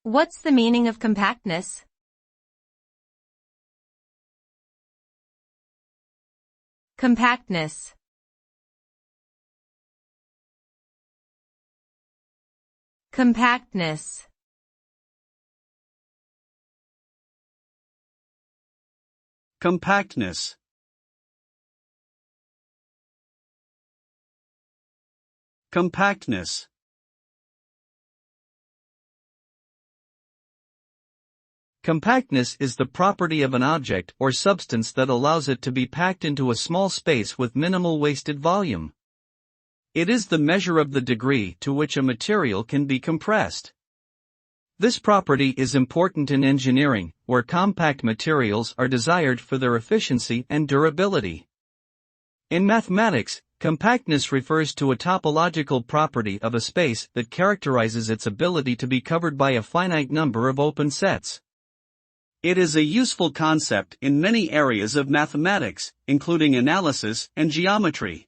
What's the meaning of compactness? Compactness. Compactness. Compactness. Compactness. Compactness is the property of an object or substance that allows it to be packed into a small space with minimal wasted volume. It is the measure of the degree to which a material can be compressed. This property is important in engineering, where compact materials are desired for their efficiency and durability. In mathematics, compactness refers to a topological property of a space that characterizes its ability to be covered by a finite number of open sets. It is a useful concept in many areas of mathematics, including analysis and geometry.